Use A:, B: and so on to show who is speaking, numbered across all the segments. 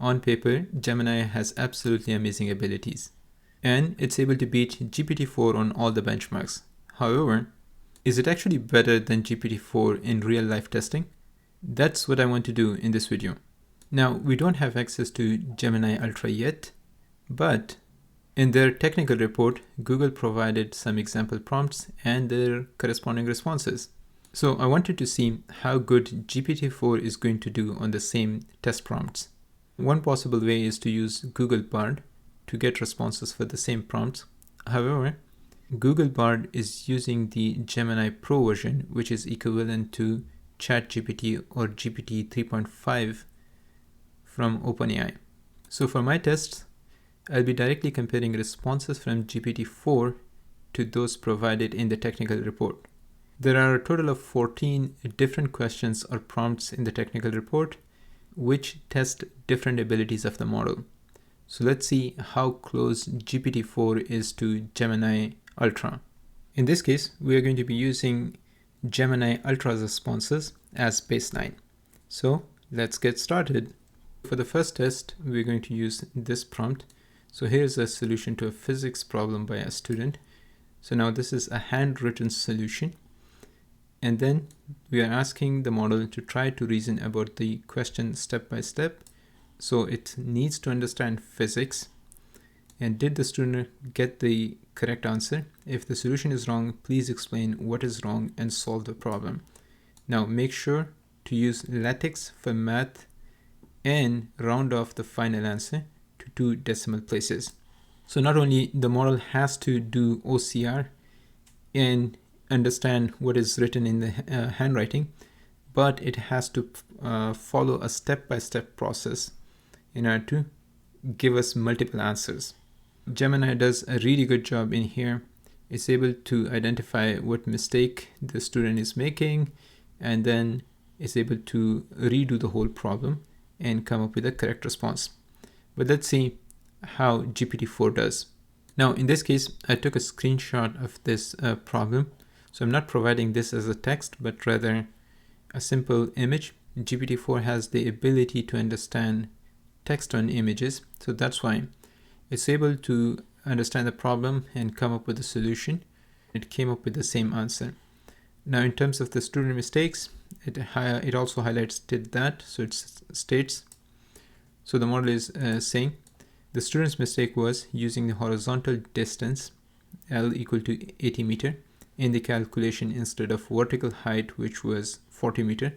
A: On paper, Gemini has absolutely amazing abilities, and it's able to beat GPT-4 on all the benchmarks. However, is it actually better than GPT-4 in real-life testing? That's what I want to do in this video. Now, we don't have access to Gemini Ultra yet, but in their technical report, Google provided some example prompts and their corresponding responses. So I wanted to see how good GPT-4 is going to do on the same test prompts. One possible way is to use Google Bard to get responses for the same prompts. However, Google Bard is using the Gemini Pro version, which is equivalent to ChatGPT or GPT 3.5 from OpenAI. So for my tests, I'll be directly comparing responses from GPT-4 to those provided in the technical report. There are a total of 14 different questions or prompts in the technical report, which test different abilities of the model. So let's see how close GPT-4 is to Gemini Ultra. In this case, we are going to be using Gemini Ultra's responses as baseline. So let's get started. For the first test, we're going to use this prompt. So here's a solution to a physics problem by a student. So now this is a handwritten solution. And then we are asking the model to try to reason about the question step by step. So it needs to understand physics. And did the student get the correct answer? If the solution is wrong, please explain what is wrong and solve the problem. Now make sure to use LaTeX for math and round off the final answer to 2 decimal places. So not only the model has to do OCR and understand what is written in the handwriting, but it has to follow a step-by-step process in order to give us multiple answers. Gemini does a really good job in here. It's able to identify what mistake the student is making, and then it's able to redo the whole problem and come up with a correct response. But let's see how GPT-4 does. Now, in this case, I took a screenshot of this problem. So I'm not providing this as a text, but rather a simple image. GPT-4 has the ability to understand text on images. So that's why it's able to understand the problem and come up with a solution. It came up with the same answer. Now, in terms of the student mistakes, it also highlights that. So it states, so the model is saying the student's mistake was using the horizontal distance, L equal to 80 meter, in the calculation instead of vertical height, which was 40 meter.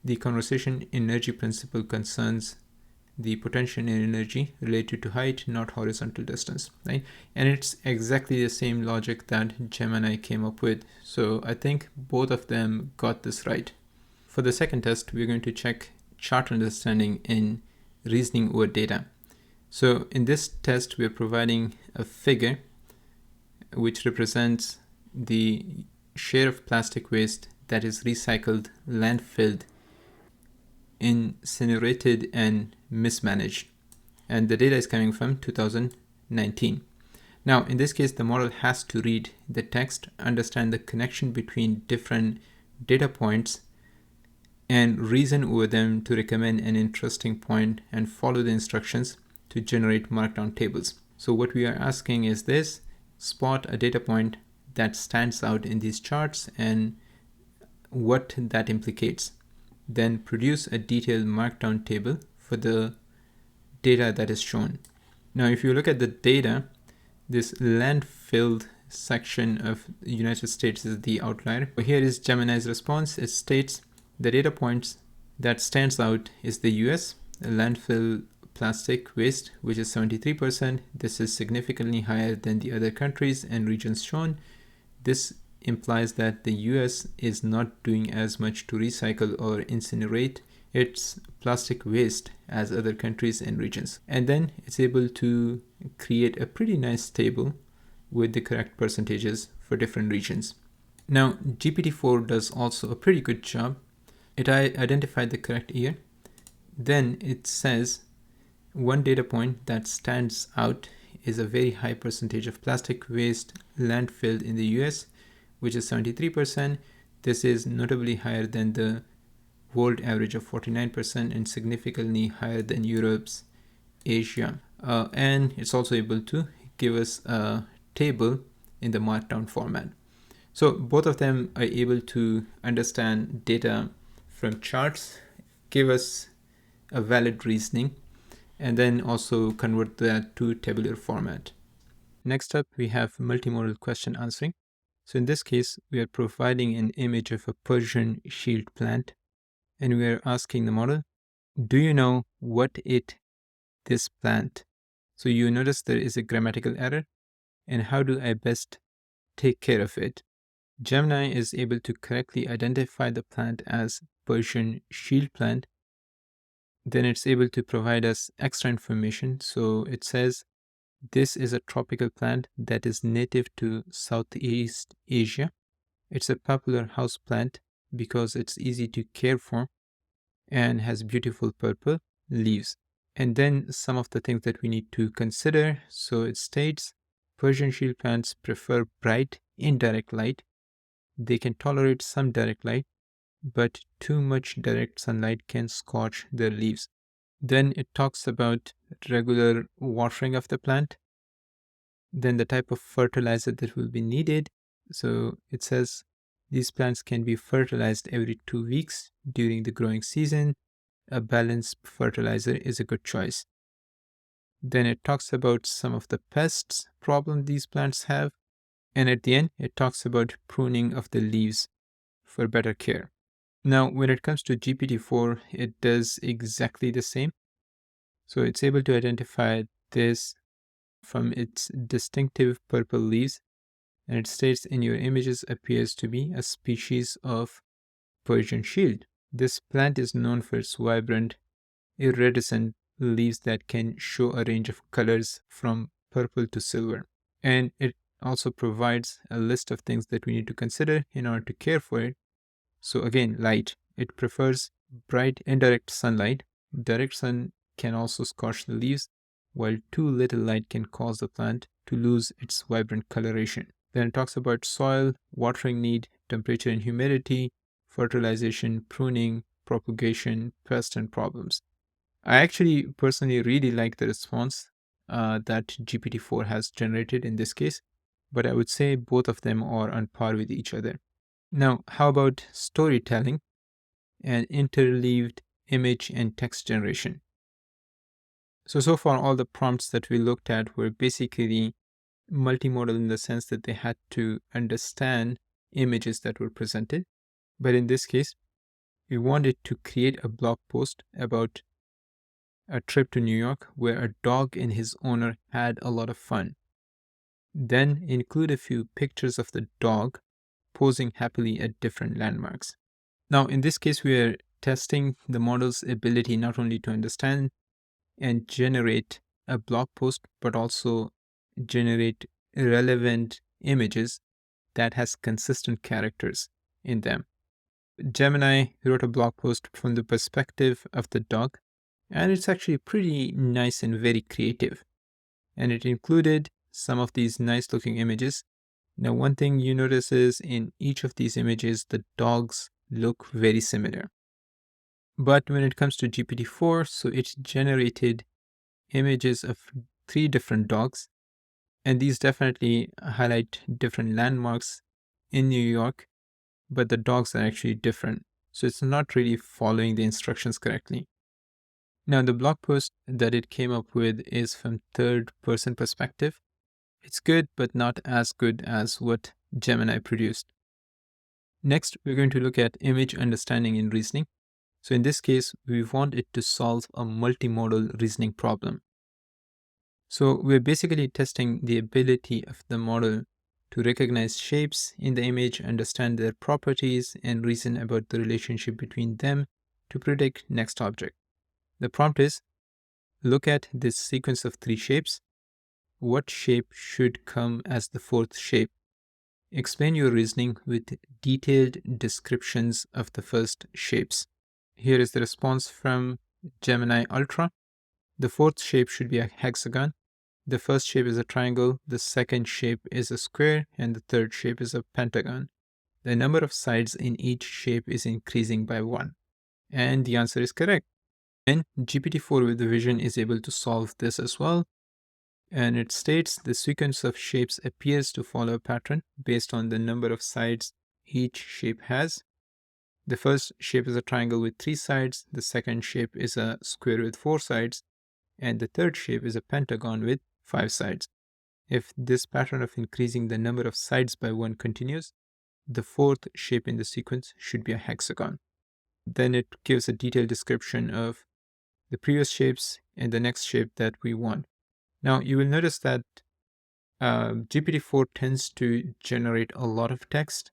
A: The conversation energy principle concerns the potential and energy related to height, not horizontal distance, right? And it's exactly the same logic that Gemini came up with. So I think both of them got this right. For the second test, we're going to check chart understanding in reasoning over data. So in this test, we're providing a figure which represents the share of plastic waste that is recycled, landfilled, incinerated, and mismanaged. And the data is coming from 2019. Now, in this case, the model has to read the text, understand the connection between different data points, and reason over them to recommend an interesting point and follow the instructions to generate markdown tables. So what we are asking is this: spot a data point that stands out in these charts and what that implicates. Then produce a detailed markdown table for the data that is shown. Now, if you look at the data, this landfill section of the United States is the outlier. Here is Gemini's response. It states the data points that stands out is the US, landfill plastic waste, which is 73%. This is significantly higher than the other countries and regions shown. This implies that the US is not doing as much to recycle or incinerate its plastic waste as other countries and regions. And then it's able to create a pretty nice table with the correct percentages for different regions. Now, GPT-4 does also a pretty good job. It identified the correct year. Then it says one data point that stands out is a very high percentage of plastic waste landfilled in the US, which is 73%. This is notably higher than the world average of 49% and significantly higher than Europe's, Asia. And it's also able to give us a table in the markdown format. So both of them are able to understand data from charts, give us a valid reasoning, and then also convert that to tabular format. Next up, we have multimodal question answering. So in this case, we are providing an image of a Persian shield plant, and we are asking the model, do you know what this plant? So you notice there is a grammatical error, and how do I best take care of it? Gemini is able to correctly identify the plant as Persian shield plant. Then it's able to provide us extra information. So it says, this is a tropical plant that is native to Southeast Asia. It's a popular house plant because it's easy to care for and has beautiful purple leaves. And then some of the things that we need to consider. So it states Persian shield plants prefer bright, indirect light. They can tolerate some direct light, but too much direct sunlight can scorch their leaves. Then it talks about regular watering of the plant. Then the type of fertilizer that will be needed. So it says these plants can be fertilized every 2 weeks during the growing season. A balanced fertilizer is a good choice. Then it talks about some of the pests problem these plants have. And at the end, it talks about pruning of the leaves for better care. Now, when it comes to GPT-4, it does exactly the same. So it's able to identify this from its distinctive purple leaves, and it states in your images appears to be a species of Persian shield. This plant is known for its vibrant, iridescent leaves that can show a range of colors from purple to silver. And it also provides a list of things that we need to consider in order to care for it. So again, light. It prefers bright indirect sunlight. Direct sun can also scorch the leaves, while too little light can cause the plant to lose its vibrant coloration. Then it talks about soil, watering need, temperature and humidity, fertilization, pruning, propagation, pest and problems. I actually personally really like the response that GPT-4 has generated in this case, but I would say both of them are on par with each other. Now, how about storytelling and interleaved image and text generation? So far, all the prompts that we looked at were basically multimodal in the sense that they had to understand images that were presented. But in this case, we wanted to create a blog post about a trip to New York where a dog and his owner had a lot of fun. Then include a few pictures of the dog posing happily at different landmarks. Now, in this case, we are testing the model's ability not only to understand and generate a blog post, but also generate relevant images that has consistent characters in them. Gemini wrote a blog post from the perspective of the dog, and it's actually pretty nice and very creative. And it included some of these nice looking images. Now, one thing you notice is in each of these images, the dogs look very similar. But when it comes to GPT-4, so it generated images of 3 different dogs, and these definitely highlight different landmarks in New York, but the dogs are actually different. So it's not really following the instructions correctly. Now, the blog post that it came up with is from third-person perspective. It's good, but not as good as what Gemini produced. Next, we're going to look at image understanding and reasoning. So in this case, we want it to solve a multimodal reasoning problem. So we're basically testing the ability of the model to recognize shapes in the image, understand their properties, and reason about the relationship between them to predict next object. The prompt is, look at this sequence of 3 shapes. What shape should come as the 4th shape? Explain your reasoning with detailed descriptions of the first shapes. Here is the response from Gemini Ultra. The 4th shape should be a hexagon. The first shape is a triangle, the second shape is a square, and the third shape is a pentagon. The number of sides in each shape is increasing by 1. And the answer is correct. And GPT-4 with the vision is able to solve this as well. And it states the sequence of shapes appears to follow a pattern based on the number of sides each shape has. The first shape is a triangle with 3 sides, the second shape is a square with 4 sides, and the third shape is a pentagon with 5 sides. If this pattern of increasing the number of sides by 1 continues, the fourth shape in the sequence should be a hexagon. Then it gives a detailed description of the previous shapes and the next shape that we want. Now, you will notice that GPT-4 tends to generate a lot of text.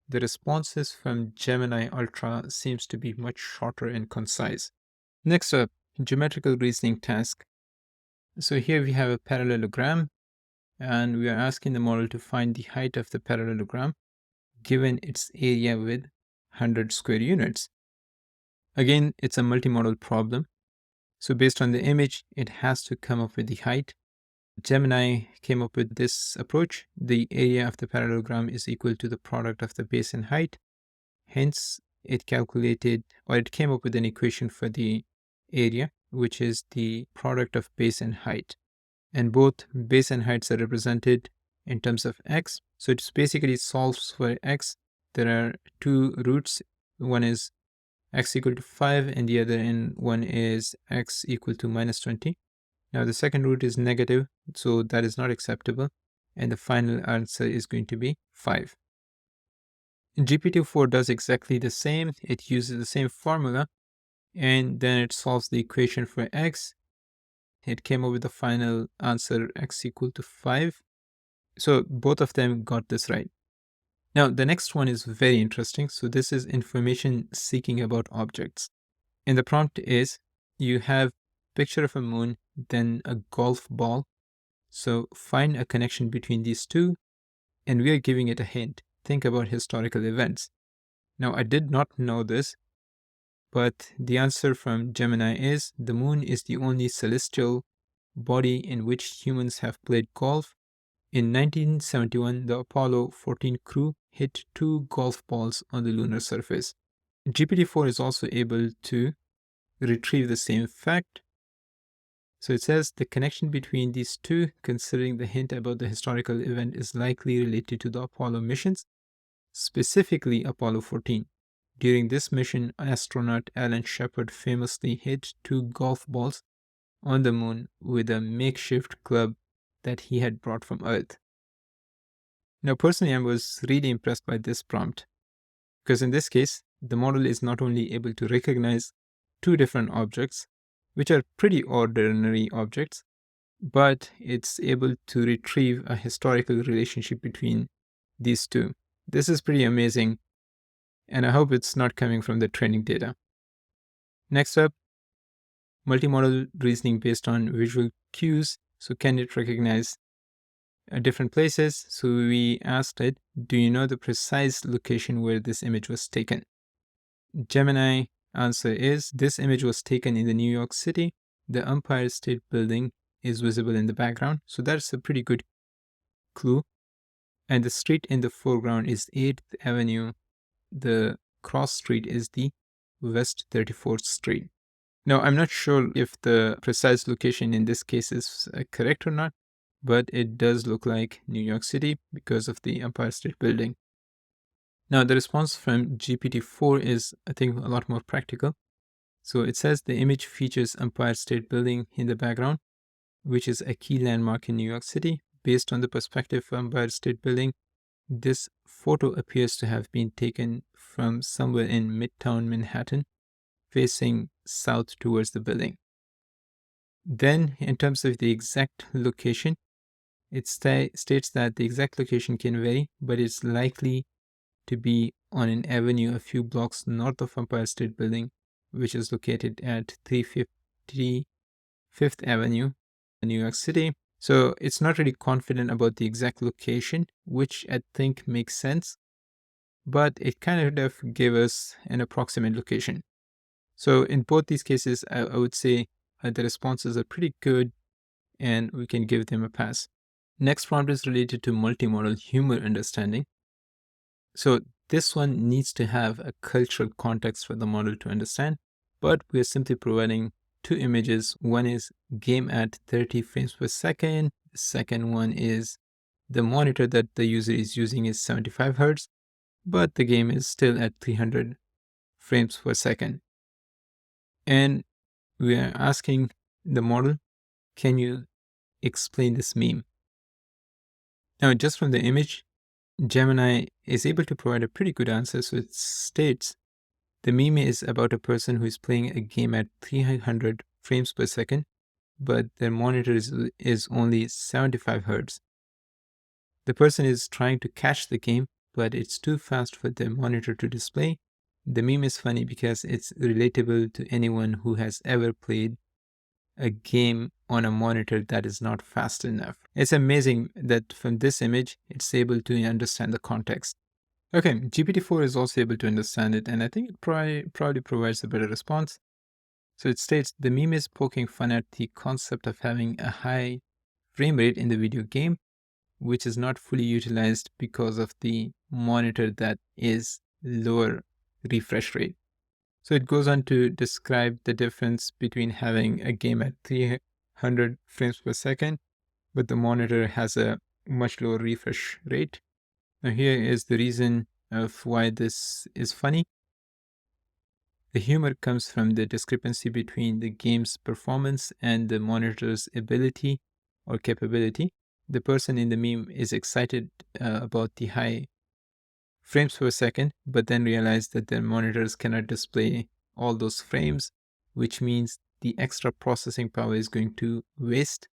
A: The responses from Gemini Ultra seems to be much shorter and concise. Next up, geometrical reasoning task. So here we have a parallelogram, and we are asking the model to find the height of the parallelogram given its area with 100 square units. Again, it's a multimodal problem. So based on the image, it has to come up with the height. Gemini came up with this approach. The area of the parallelogram is equal to the product of the base and height. Hence, it calculated, or it came up with an equation for the area, which is the product of base and height. And both base and heights are represented in terms of x. So it basically solves for x. There are two roots. One is x equal to 5 and the other one is x equal to minus 20. Now the second root is negative, so that is not acceptable. And the final answer is going to be 5. GPT-4 does exactly the same. It uses the same formula and then it solves the equation for x. It came up with the final answer x equal to 5. So both of them got this right. Now the next one is very interesting. So this is information seeking about objects. And the prompt is you have picture of a moon, then a golf ball. So find a connection between these two. And we are giving it a hint. Think about historical events. Now I did not know this, but the answer from Gemini is the moon is the only celestial body in which humans have played golf. In 1971, the Apollo 14 crew hit 2 golf balls on the lunar surface. GPT-4 is also able to retrieve the same fact. So it says the connection between these two, considering the hint about the historical event, is likely related to the Apollo missions, specifically Apollo 14. During this mission, astronaut Alan Shepard famously hit 2 golf balls on the moon with a makeshift club that he had brought from Earth. Now, personally, I was really impressed by this prompt because in this case, the model is not only able to recognize 2 different objects, which are pretty ordinary objects, but it's able to retrieve a historical relationship between these two. This is pretty amazing, and I hope it's not coming from the training data. Next up, multimodal reasoning based on visual cues. So can it recognize different places? So we asked it, do you know the precise location where this image was taken? Gemini answer is, this image was taken in the New York City. The Empire State Building is visible in the background. So that's a pretty good clue. And the street in the foreground is 8th Avenue. The cross street is the West 34th Street. Now, I'm not sure if the precise location in this case is correct or not, but it does look like New York City because of the Empire State Building. Now, the response from GPT-4 is, I think, a lot more practical. So it says the image features Empire State Building in the background, which is a key landmark in New York City. Based on the perspective of Empire State Building, this photo appears to have been taken from somewhere in Midtown Manhattan, facing south towards the building. Then, in terms of the exact location, it states that the exact location can vary, but it's likely to be on an avenue a few blocks north of Empire State Building, which is located at 350 Fifth Avenue, New York City. So it's not really confident about the exact location, which I think makes sense, but it kind of gave us an approximate location. So in both these cases, I would say the responses are pretty good and we can give them a pass. Next prompt is related to multimodal humor understanding. So This one needs to have a cultural context for the model to understand, but we're simply providing two images. One is game at 30 frames per second. The second one is the monitor that the user is using is 75 Hertz, but the game is still at 300 frames per second. And we are asking the model, can you explain this meme? Now, just from the image, Gemini is able to provide a pretty good answer. So it states the meme is about a person who is playing a game at 300 frames per second, but their monitor is only 75 Hertz. The person is trying to catch the game, but it's too fast for the monitor to display. The meme is funny because it's relatable to anyone who has ever played a game on a monitor that is not fast enough. It's amazing that from this image, it's able to understand the context. Okay, GPT-4 is also able to understand it, and I think it probably provides a better response. So it states, the meme is poking fun at the concept of having a high frame rate in the video game, which is not fully utilized because of the monitor that is lower refresh rate. So it goes on to describe the difference between having a game at 300 frames per second, but the monitor has a much lower refresh rate. Now here is the reason of why this is funny. The humor comes from the discrepancy between the game's performance and the monitor's ability or capability. The person in the meme is excited about the high frames per second, but then realize that their monitors cannot display all those frames, which means the extra processing power is going to waste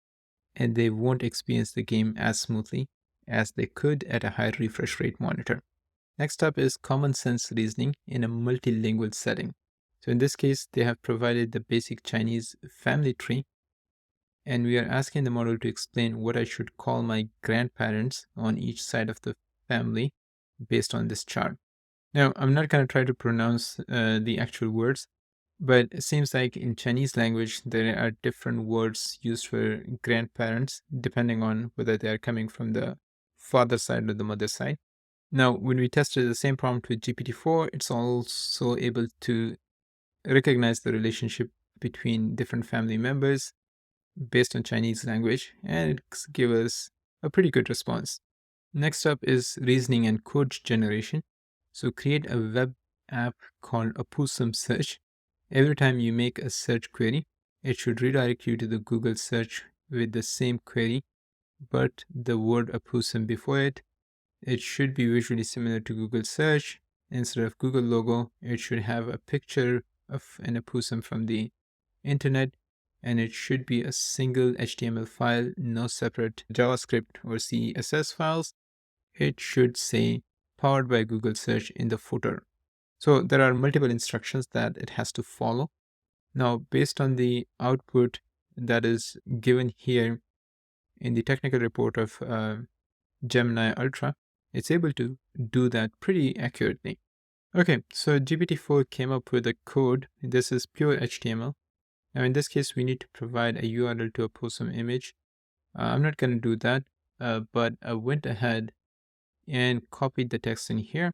A: and they won't experience the game as smoothly as they could at a high refresh rate monitor. Next up is common sense reasoning in a multilingual setting. So in this case, they have provided the basic Chinese family tree, and we are asking the model to explain what I should call my grandparents on each side of the family based on this chart. Now, I'm not going to try to pronounce the actual words, but it seems like in Chinese language, there are different words used for grandparents, depending on whether they are coming from the father side or the mother side. Now, when we tested the same prompt with GPT-4, it's also able to recognize the relationship between different family members based on Chinese language, and it gives us a pretty good response. Next up is reasoning and code generation. So create a web app called Opossum Search. Every time you make a search query, it should redirect you to the Google search with the same query, but the word opossum before it. It should be visually similar to Google search. Instead of Google logo, it should have a picture of an opossum from the internet, and it should be a single HTML file, no separate JavaScript or CSS files. It should say powered by Google search in the footer. So there are multiple instructions that it has to follow. Now, based on the output that is given here in the technical report of Gemini Ultra, it's able to do that pretty accurately. Okay, so GPT-4 came up with a code. This is pure HTML. Now, in this case, we need to provide a URL to a Opossum image. I'm not going to do that, but I went ahead and copied the text in here.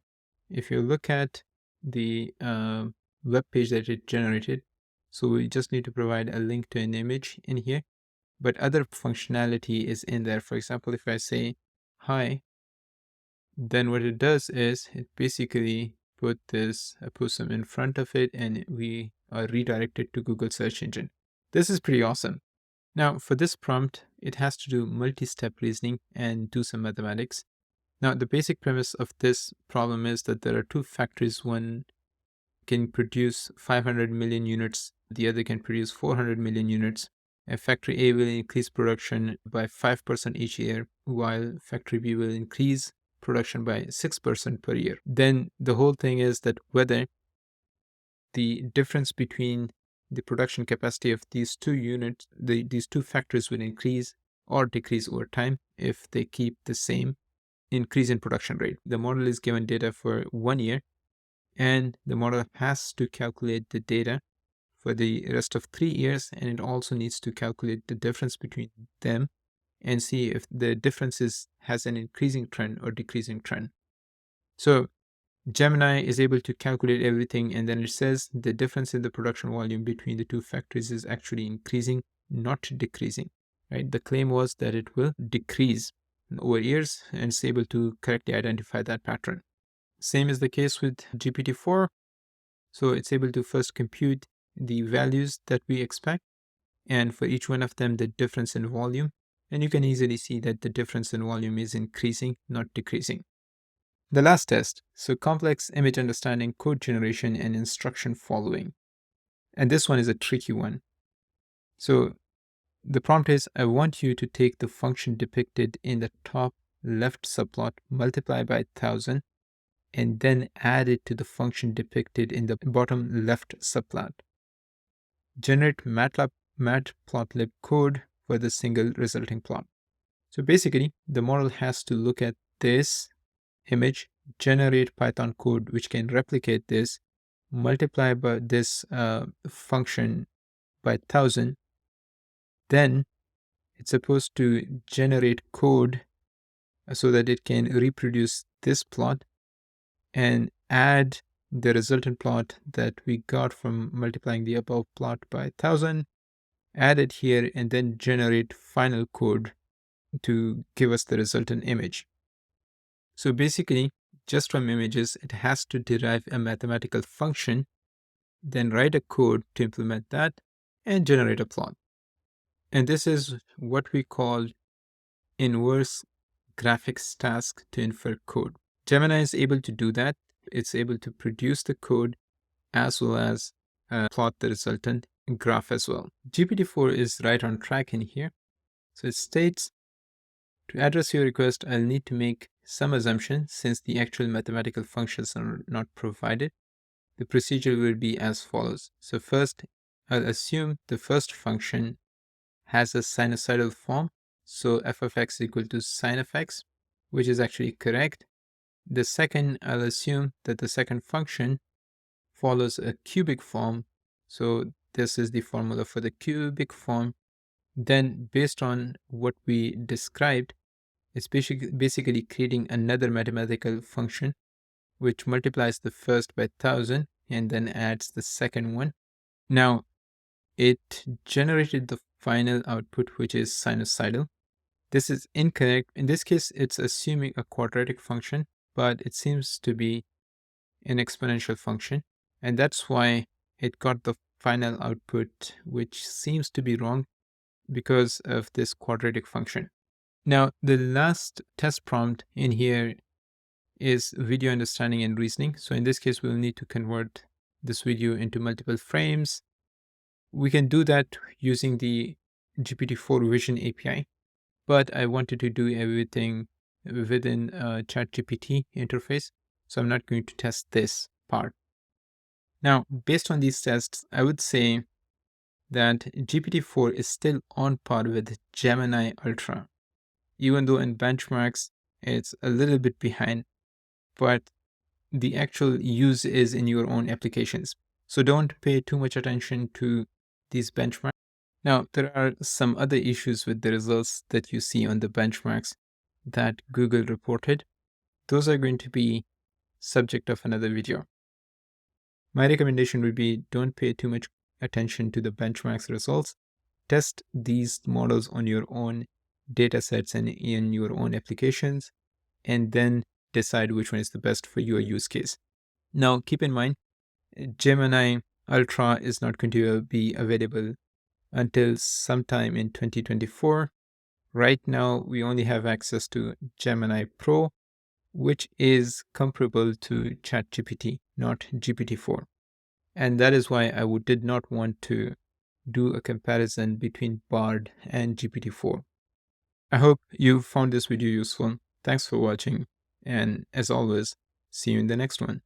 A: If you look at the web page that it generated, so we just need to provide a link to an image in here, but other functionality is in there. For example, if I say hi, then what it does is it basically put this opossum in front of it and we are redirected to Google search engine. This is pretty awesome. Now for this prompt, it has to do multi-step reasoning and do some mathematics. Now the basic premise of this problem is that there are two factories. One can produce 500 million units, the other can produce 400 million units. And factory A will increase production by 5% each year, while factory B will increase production by 6% per year. Then the whole thing is that whether the difference between the production capacity of these two units, these two factories will increase or decrease over time if they keep the same increase in production rate. The model is given data for 1 year, and the model has to calculate the data for the rest of 3 years, and it also needs to calculate the difference between them and see if the differences has an increasing trend or decreasing trend. So Gemini is able to calculate everything, and then it says the difference in the production volume between the two factories is actually increasing, not decreasing, right? The claim was that it will decrease over years, and it's able to correctly identify that pattern. Same is the case with GPT-4. So it's able to first compute the values that we expect, and for each one of them, the difference in volume. And you can easily see that the difference in volume is increasing, not decreasing. The last test, so complex image understanding, code generation, and instruction following. And this one is a tricky one. So the prompt is, I want you to take the function depicted in the top left subplot, multiply by 1000, and then add it to the function depicted in the bottom left subplot. Generate matplotlib code for the single resulting plot. So basically, the model has to look at this image, generate Python code which can replicate this, multiply by this function by 1000. Then it's supposed to generate code so that it can reproduce this plot and add the resultant plot that we got from multiplying the above plot by 1000, add it here, and then generate final code to give us the resultant image. So basically, just from images, it has to derive a mathematical function, then write a code to implement that, and generate a plot. And this is what we call inverse graphics task to infer code. Gemini is able to do that. It's able to produce the code as well as plot the resultant graph as well. GPT-4 is right on track in here. So it states, to address your request, I'll need to make some assumptions since the actual mathematical functions are not provided. The procedure will be as follows. So first, I'll assume the first function has a sinusoidal form. So f of x equal to sin of x, which is actually correct. The second, I'll assume that the second function follows a cubic form. So this is the formula for the cubic form. Then based on what we described, it's basically creating another mathematical function which multiplies the first by 1000 and then adds the second one. Now, it generated the final output, which is sinusoidal. This is incorrect. In this case, it's assuming a quadratic function, but it seems to be an exponential function. And that's why it got the final output, which seems to be wrong because of this quadratic function. Now, the last test prompt in here is video understanding and reasoning. So in this case, we'll need to convert this video into multiple frames. We can do that using the GPT-4 Vision API, but I wanted to do everything within a ChatGPT interface, so I'm not going to test this part. Now, based on these tests, I would say that GPT-4 is still on par with Gemini Ultra, even though in benchmarks, it's a little bit behind, but the actual use is in your own applications. So don't pay too much attention to these benchmarks. Now, there are some other issues with the results that you see on the benchmarks that Google reported. Those are going to be subject of another video. My recommendation would be don't pay too much attention to the benchmarks results. Test these models on your own data sets and in your own applications, and then decide which one is the best for your use case. Now, keep in mind, Gemini Ultra is not going to be available until sometime in 2024. Right now, we only have access to Gemini Pro, which is comparable to ChatGPT, not GPT-4. And that is why I did not want to do a comparison between Bard and GPT-4. I hope you found this video useful. Thanks for watching. And as always, see you in the next one.